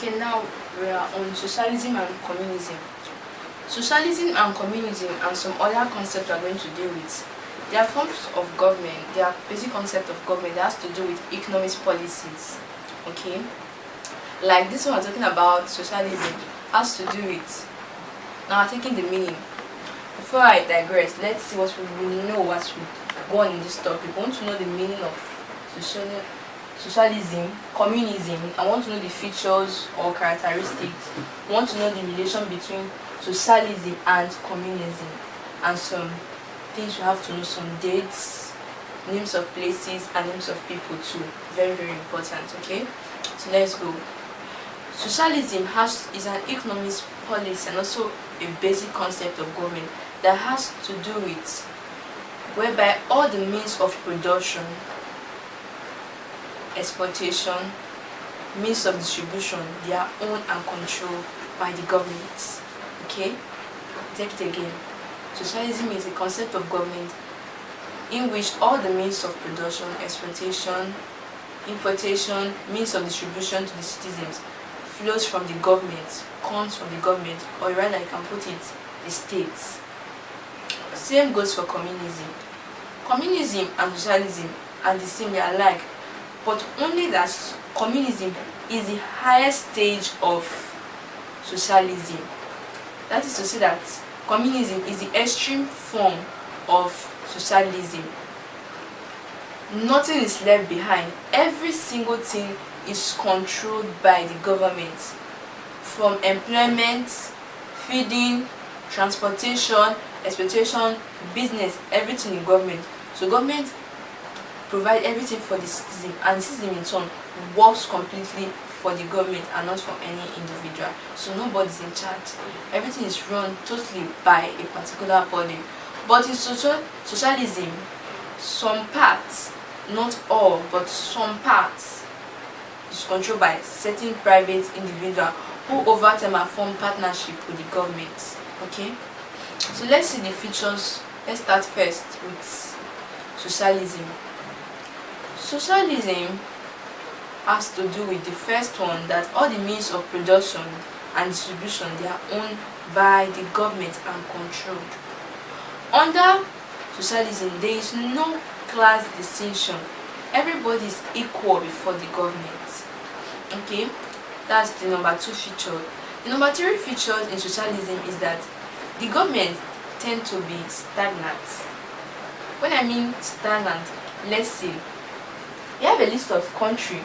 Okay, now we are on socialism and communism. Socialism and communism and some other concepts we are going to deal with. They are forms of government, they are basic concept of government that has to do with economic policies. Okay? Like this one we're talking about socialism has to do with, now I'm taking the meaning. Before I digress, let's see what we know what we go on in this topic. We want to know the meaning of socialism, communism. I want to know the features or characteristics. I want to know the relation between socialism and communism, and some things you have to know, some dates, names of places, and names of people too. Very, very important. Okay, so let's go. Socialism is an economic policy and also a basic concept of government that has to do with whereby all the means of production, exploitation, means of distribution, they are owned and controlled by the government. Okay, take it again. Socialism is a concept of government in which all the means of production, exploitation, importation, means of distribution to the citizens flows from the government, comes from the government, or rather I can put it, the states. Same goes for communism. Communism and socialism are the same, they are alike, but only that communism is the highest stage of socialism. That is to say that communism is the extreme form of socialism. Nothing is left behind. Every single thing is controlled by the government, from employment, feeding, transportation, exploitation, business, everything in government. So government provide everything for the citizen, and the citizen in turn works completely for the government and not for any individual. So nobody's in charge. Everything is run totally by a particular body. But in socialism, some parts, not all, but some parts is controlled by certain private individual who over time have formed partnership with the government. Okay, so let's see the features. Let's start first with socialism. Socialism has to do with the first one, that all the means of production and distribution, they are owned by the government and controlled. Under socialism, there is no class distinction. Everybody is equal before the government. Okay, that's the number 2 feature. The number 3 features in socialism is that the government tend to be stagnant. When I mean stagnant, let's say we have a list of countries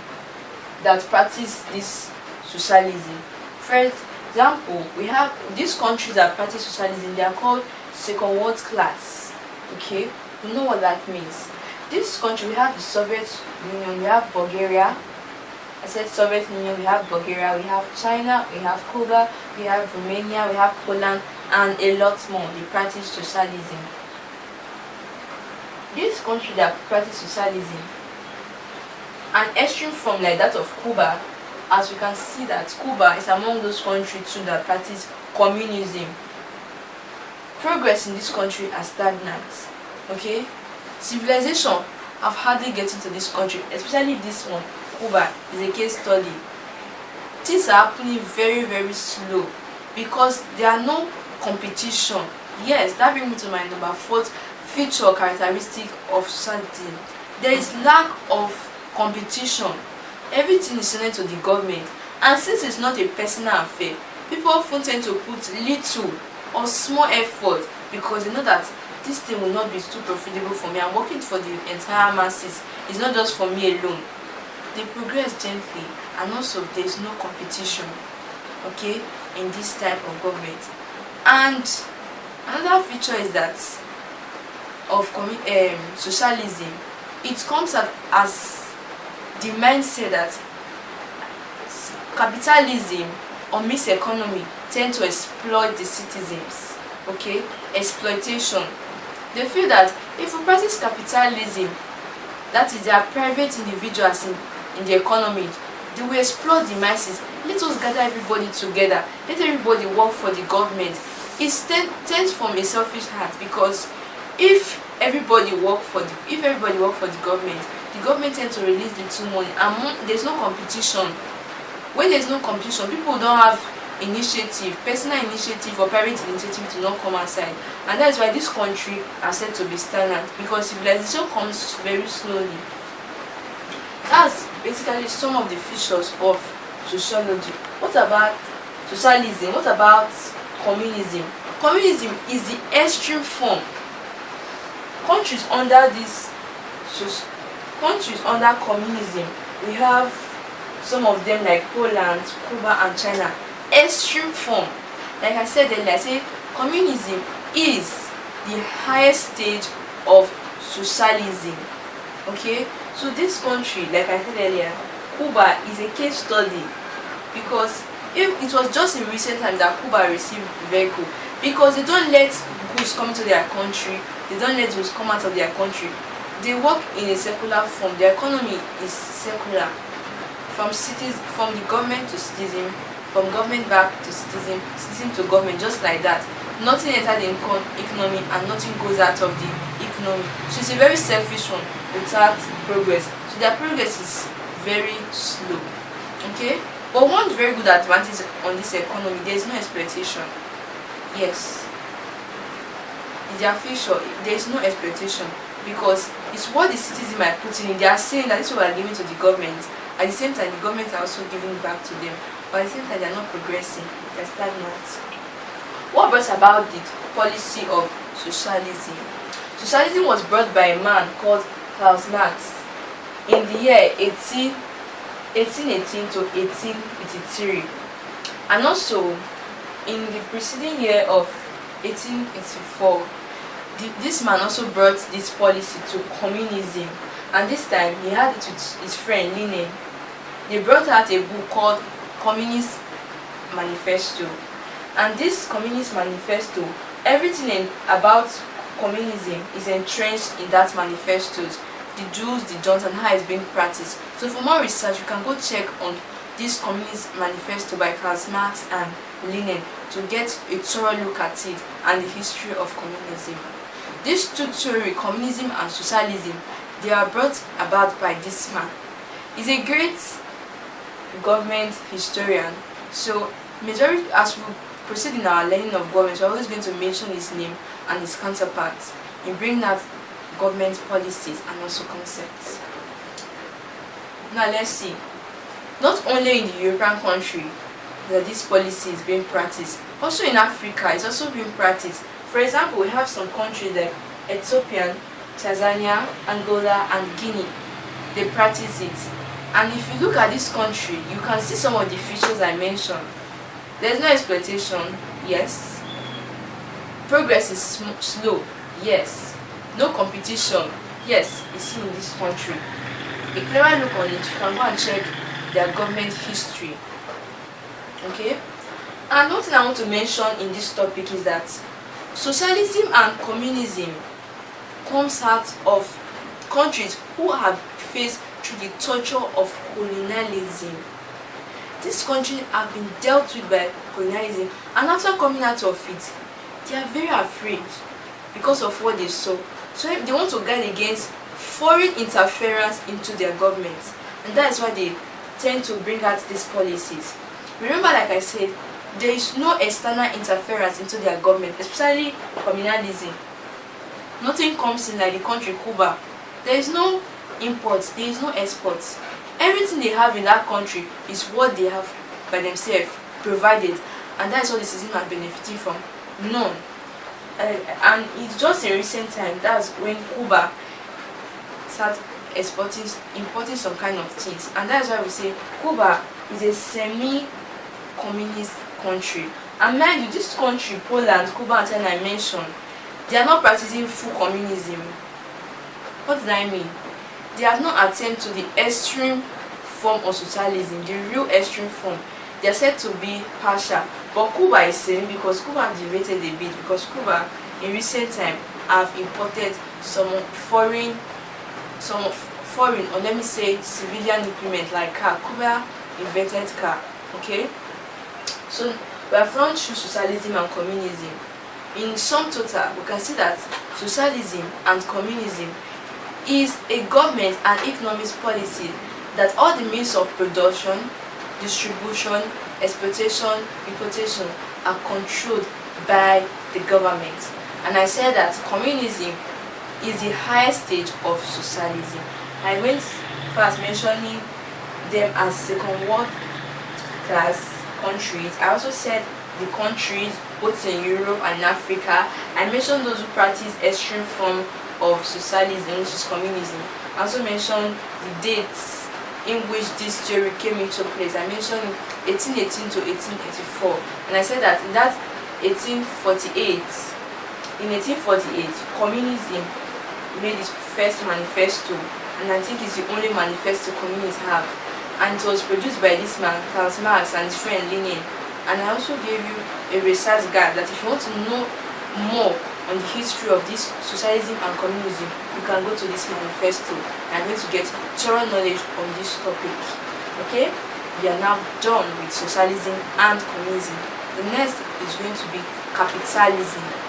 that practice this socialism. For example, we have these countries that practice socialism, they are called second world class. Okay, you know what that means. This country, we have the Soviet Union, we have Bulgaria. I said Soviet Union, we have Bulgaria, we have China, we have Cuba, we have Romania, we have Poland, and a lot more. They practice socialism. This country that practice socialism, an extreme form like that of Cuba, as we can see that Cuba is among those countries too that practice communism. Progress in this country are stagnant. Okay, civilization have hardly get into this country, especially this one, Cuba, is a case study. Things are happening very, very slow because there are no competition. Yes, that brings me to my number 4th feature or characteristic of society. There is lack of competition. Everything is sent to the government, and since it's not a personal affair, people often tend to put little or small effort because they know that this thing will not be too profitable for me. I'm working for the entire masses. It's not just for me alone. They progress gently, and also there is no competition. Okay, in this type of government. And another feature is that of socialism, it comes up as the mindset that capitalism or mixed economy tend to exploit the citizens. Okay, exploitation. They feel that if we practice capitalism, that is, there are private individuals in the economy, they will exploit the masses. Let us gather everybody together, let everybody work for the government. It tends from a selfish heart, because if everybody work for the government tends to release little money, and there's no competition. When there's no competition, people don't have initiative, personal initiative or private initiative to not come outside, and that is why this country are said to be stagnant, because civilization comes very slowly. That's basically some of the features of sociology. What about socialism? What about communism? Communism is the extreme form. Countries under communism, we have some of them like Poland, Cuba and China. Extreme form. Like I said earlier, I say communism is the highest stage of socialism. Okay, so this country, like I said earlier, Cuba is a case study, because if it was just in recent times that Cuba received vehicle, because they don't let goods come to their country, they don't let goods come out of their country. They work in a secular form. Their economy is secular, from the government to citizen, from government back to citizen, citizen to government, just like that. Nothing enters the economy and nothing goes out of the economy. So it's a very selfish one without progress. So their progress is very slow. Okay? But one very good advantage on this economy, there is no exploitation. Yes. It's their feature, there is no exploitation, because it's what the citizen might put in. They are saying that this is what we are giving to the government. At the same time, the government are also giving back to them. But at the same time, they are not progressing. They are stagnant. What brought about the policy of socialism? Socialism was brought by a man called Karl Marx in the year 1818 to 1883. And also, in the preceding year of 1884, this man also brought this policy to communism, and this time he had it with his friend Lenin. They brought out a book called Communist Manifesto, and this Communist Manifesto, everything about communism is entrenched in that manifesto, the do's, the don'ts, and how it's being practiced. So for more research, you can go check on this Communist Manifesto by Karl Marx and Lenin to get a thorough look at it and the history of communism. These two theories, communism and socialism, they are brought about by this man. He's a great government historian. So majority, as we proceed in our learning of government, we're always going to mention his name and his counterparts in bringing out government policies and also concepts. Now let's see. Not only in the European country that this policy is being practiced, also in Africa it's also being practiced. For example, we have some countries like Ethiopia, Tanzania, Angola and Guinea. They practice it. And if you look at this country, you can see some of the features I mentioned. There's no exploitation, yes. Progress is slow, yes. No competition, yes, it's seen in this country. A clearer look on it, you can go and check their government history. Okay? And one thing I want to mention in this topic is that socialism and communism comes out of countries who have faced through the torture of colonialism. These countries have been dealt with by colonialism, and after coming out of it, they are very afraid because of what they saw. So they want to guard against foreign interference into their governments, and that is why they tend to bring out these policies. Remember, like I said, there is no external interference into their government, especially communalism. Nothing comes in like the country Cuba. There is no imports, there is no exports. Everything they have in that country is what they have by themselves provided, and that is what the citizens are benefiting from. None. And it's just in recent time, that's when Cuba started importing some kind of things, and that's why we say Cuba is a semi-communist country. And mind you, this country, Poland, Cuba and China I mentioned, they are not practicing full communism. What does that mean? They have not attempted to the extreme form of socialism, the real extreme form. They are said to be partial, but Cuba is same, because Cuba have deviated a bit, because Cuba in recent time have imported some foreign, or let me say civilian implement like car. Cuba invented car. Okay, so we have run through socialism and communism. In sum total, we can see that socialism and communism is a government and economic policy that all the means of production, distribution, exploitation, importation are controlled by the government. And I said that communism is the highest stage of socialism. I went first mentioning them as second world class countries. I also said the countries both in Europe and Africa. I mentioned those who practice extreme form of socialism, which is communism. I also mentioned the dates in which this theory came into place. I mentioned 1818 to 1884, and I said that in that 1848, communism made its first manifesto, and I think it's the only manifesto communists have. And it was produced by this man, Karl Marx, and his friend Lenin. And I also gave you a research guide that if you want to know more on the history of this socialism and communism, you can go to this manifesto and going to get thorough knowledge on this topic. Okay, we are now done with socialism and communism. The next is going to be capitalism.